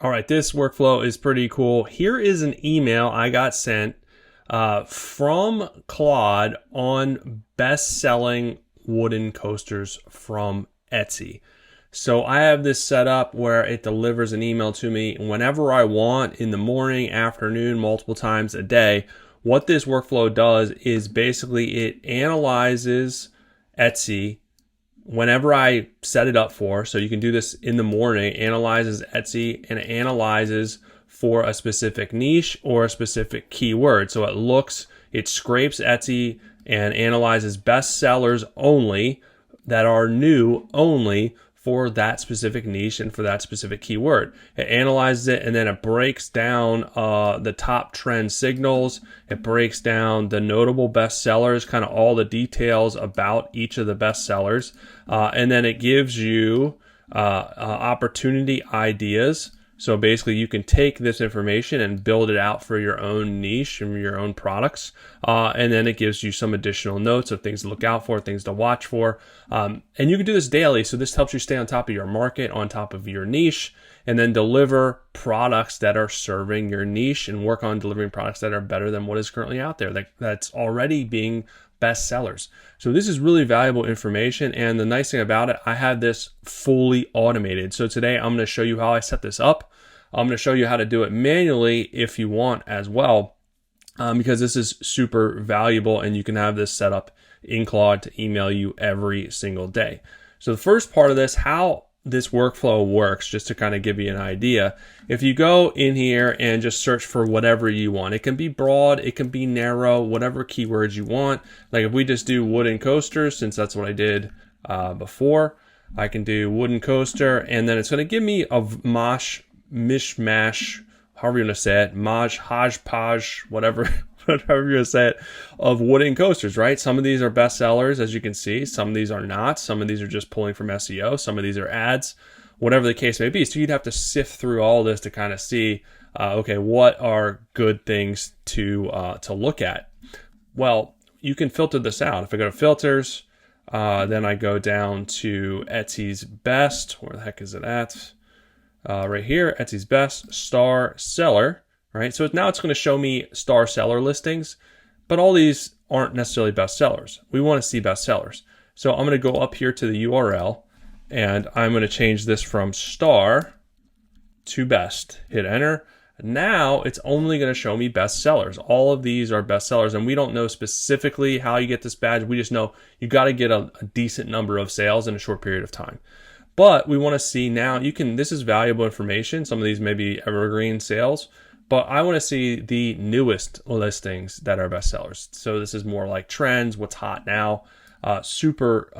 All right, this workflow is pretty cool. Here is an email I got sent from Claude on best-selling wooden coasters from Etsy. So I have this set up where it delivers an email to me whenever I want, in the morning, afternoon, multiple times a day. What this workflow does is basically it analyzes Etsy whenever I set it up for. So you can do this in the morning, analyzes Etsy and analyzes for a specific niche or a specific keyword. So it scrapes Etsy and analyzes best sellers only that are new only for that specific niche and for that specific keyword. It analyzes it and then it breaks down the top trend signals. It breaks down the notable best sellers, kind of all the details about each of the best sellers. And then it gives you opportunity ideas. So basically you can take this information and build it out for your own niche and your own products. And then it gives you some additional notes of things to look out for, things to watch for. And you can do this daily. So this helps you stay on top of your market, on top of your niche, and then deliver products that are serving your niche and work on delivering products that are better than what is currently out there, that's already being best sellers. So this is really valuable information. And the nice thing about it, I have this fully automated. So today I'm going to show you how I set this up. I'm going to show you how to do it manually if you want as well, because this is super valuable and you can have this set up in Claude to email you every single day. So the first part of this, how this workflow works, just to kind of give you an idea. If you go in here and just search for whatever you want, it can be broad, it can be narrow, whatever keywords you want. Like if we just do wooden coasters, since that's what I did before, I can do wooden coaster, and then it's going to give me a mishmash, however you want to say it, hodgepodge, whatever you're going to say it, of wooden coasters, right? Some of these are best sellers, as you can see. Some of these are not. Some of these are just pulling from SEO. Some of these are ads, whatever the case may be. So you'd have to sift through all this to kind of see, okay, what are good things to look at? Well, you can filter this out. If I go to filters, then I go down to Etsy's best. Where the heck is it at? Right here, Etsy's best star seller. Right, so now it's going to show me star seller listings, but all these aren't necessarily best sellers. We want to see best sellers. So I'm going to go up here to the URL and I'm going to change this from star to best. Hit enter. Now it's only going to show me best sellers. All of these are best sellers, and we don't know specifically how you get this badge. We just know you got to get a decent number of sales in a short period of time. But we want to see now, this is valuable information. Some of these may be evergreen sales, but I want to see the newest listings that are best sellers. So this is more like trends, what's hot now, super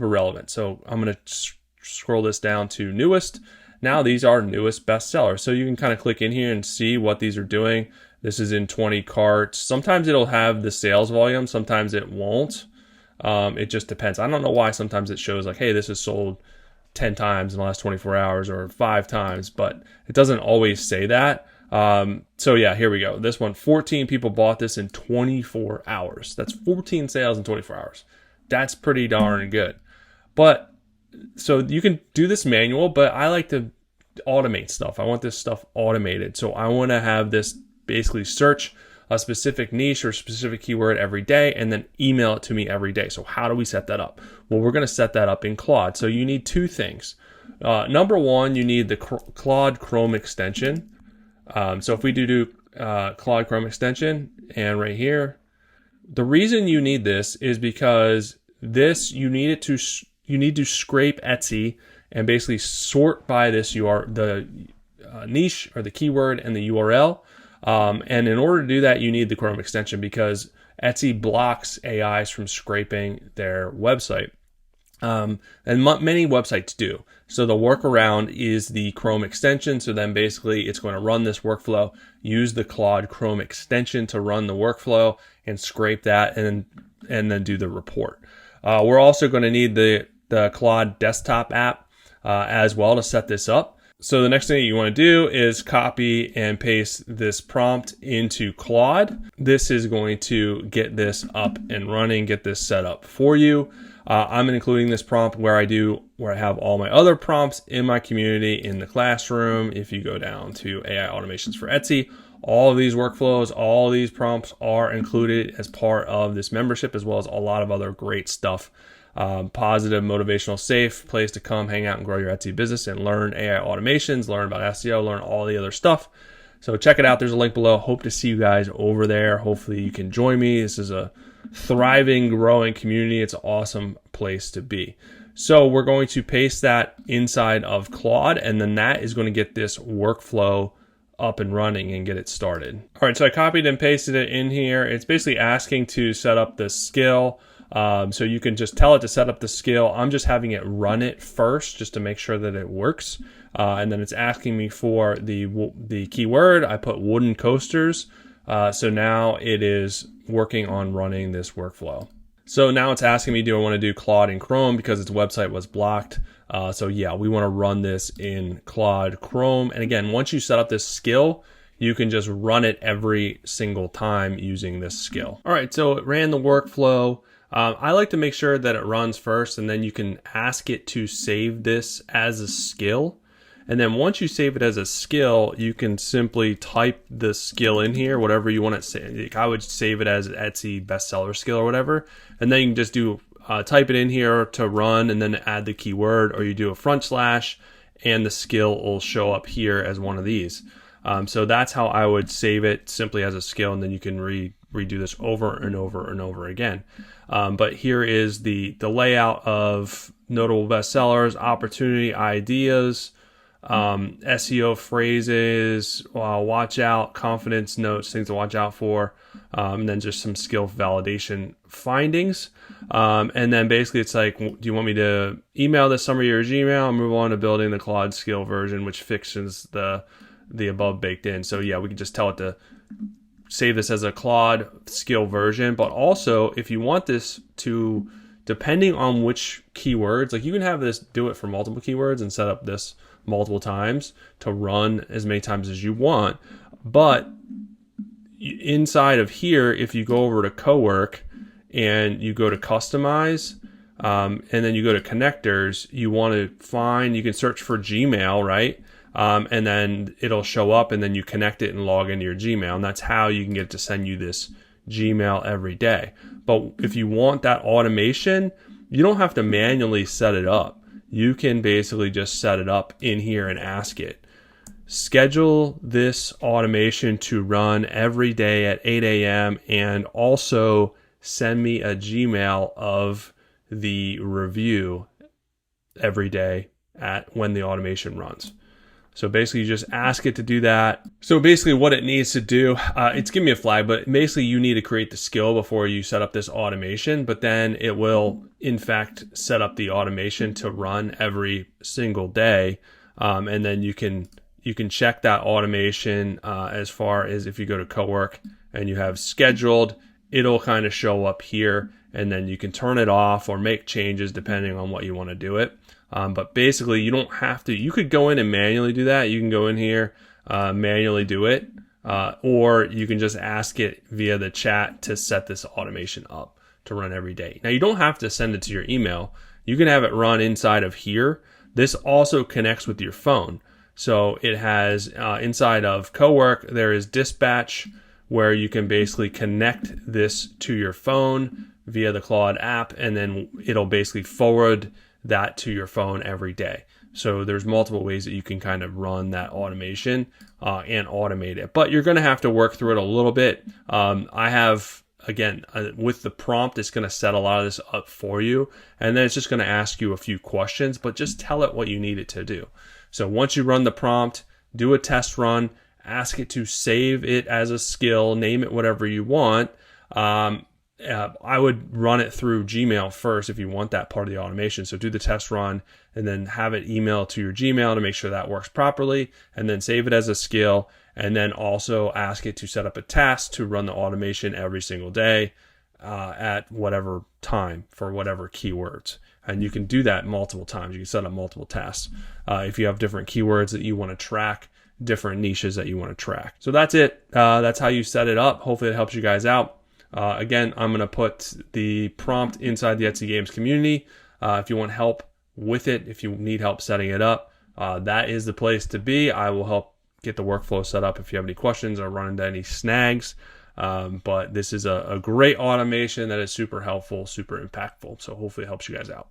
relevant. So I'm going to scroll this down to newest. Now these are newest best sellers. So you can kind of click in here and see what these are doing. This is in 20 carts. Sometimes it'll have the sales volume. Sometimes it won't. It just depends. I don't know why sometimes it shows like, hey, this is sold 10 times in the last 24 hours or 5 times, but it doesn't always say that. So yeah, here we go. This one, 14 people bought this in 24 hours. That's 14 sales in 24 hours. That's pretty darn good. But so you can do this manual, but I like to automate stuff. I want this stuff automated. So I want to have this basically search a specific niche or specific keyword every day and then email it to me every day. So how do we set that up? Well, we're going to set that up in Claude. So you need 2 things. Number one, you need the Claude Chrome extension. So if we do Claude Chrome extension, and right here, the reason you need this is because you need to scrape Etsy and basically sort by the niche or the keyword and the URL. And in order to do that, you need the Chrome extension because Etsy blocks AIs from scraping their website. And many websites do. So the workaround is the Chrome extension. So then basically it's going to run this workflow, use the Claude Chrome extension to run the workflow and scrape that and then do the report. We're also going to need the Claude desktop app as well to set this up. So the next thing you want to do is copy and paste this prompt into Claude. This is going to get this up and running, get this set up for you. I'm including this prompt where I have all my other prompts in my community in the classroom. If you go down to AI automations for Etsy, all of these workflows, all of these prompts are included as part of this membership, as well as a lot of other great stuff. Positive, motivational, safe place to come hang out and grow your Etsy business and learn AI automations, learn about SEO, learn all the other stuff. So check it out. There's a link below. Hope to see you guys over there. Hopefully you can join me. This is a thriving, growing community. It's an awesome place to be. So we're going to paste that inside of Claude, and then that is going to get this workflow up and running and get it started. All right, so I copied and pasted it in here. It's basically asking to set up the skill. So you can just tell it to set up the skill. I'm just having it run it first just to make sure that it works. And then it's asking me for the keyword. I put wooden coasters. So now it is working on running this workflow. So now it's asking me, do I want to do Claude in Chrome because its website was blocked? So yeah, we want to run this in Claude Chrome. And again, once you set up this skill, you can just run it every single time using this skill. All right, so it ran the workflow. I like to make sure that it runs first, and then you can ask it to save this as a skill. And then once you save it as a skill, you can simply type the skill in here, whatever you want it to say. I would save it as Etsy bestseller skill or whatever. And then you can just do type it in here to run and then add the keyword, or you do a front slash and the skill will show up here as one of these. So that's how I would save it, simply as a skill, and then you can redo this over and over and over again. But here is the layout of notable bestsellers, opportunity ideas, SEO phrases, watch out, confidence notes, things to watch out for, and then just some skill validation findings. And then basically it's like, do you want me to email this summary to your Gmail and move on to building the Claude skill version, which fixes the above baked in? So yeah, we can just tell it to save this as a Claude skill version. But also, if you want this to, depending on which keywords, like you can have this do it for multiple keywords and set up this multiple times to run as many times as you want. But inside of here, if you go over to Cowork and you go to customize, and then you go to connectors, you want to find, you can search for Gmail, right? And then it'll show up, and then you connect it and log into your Gmail. And that's how you can get it to send you this Gmail every day. But if you want that automation, you don't have to manually set it up. You can basically just set it up in here and ask it, schedule this automation to run every day at 8 a.m. and also send me a Gmail of the review every day at when the automation runs. So basically you just ask it to do that. So basically what it needs to do, it's giving me a flag, but basically you need to create the skill before you set up this automation, but then it will in fact set up the automation to run every single day. And then you can check that automation as far as if you go to Cowork and you have scheduled, it'll kind of show up here, and then you can turn it off or make changes depending on what you want to do it. But basically you don't have to, you could go in and manually do that. You can go in here, manually do it, or you can just ask it via the chat to set this automation up to run every day. Now you don't have to send it to your email. You can have it run inside of here. This also connects with your phone. So it has, inside of Cowork, there is dispatch where you can basically connect this to your phone via the Claude app, and then it'll basically forward that to your phone every day. So there's multiple ways that you can kind of run that automation and automate it, but you're going to have to work through it a little bit. I have, again, with the prompt, it's going to set a lot of this up for you, and then it's just going to ask you a few questions, but just tell it what you need it to do. So once you run the prompt, do a test run, ask it to save it as a skill, name it whatever you want. I would run it through Gmail first if you want that part of the automation. So do the test run and then have it email to your Gmail to make sure that works properly, and then save it as a skill, and then also ask it to set up a task to run the automation every single day at whatever time for whatever keywords. And you can do that multiple times. You can set up multiple tasks if you have different keywords that you want to track, different niches that you want to track. So that's it. That's how you set it up. Hopefully it helps you guys out. Again, I'm going to put the prompt inside the Etsy Games community. If you want help with it, if you need help setting it up, that is the place to be. I will help get the workflow set up if you have any questions or run into any snags. But this is a great automation that is super helpful, super impactful. So hopefully it helps you guys out.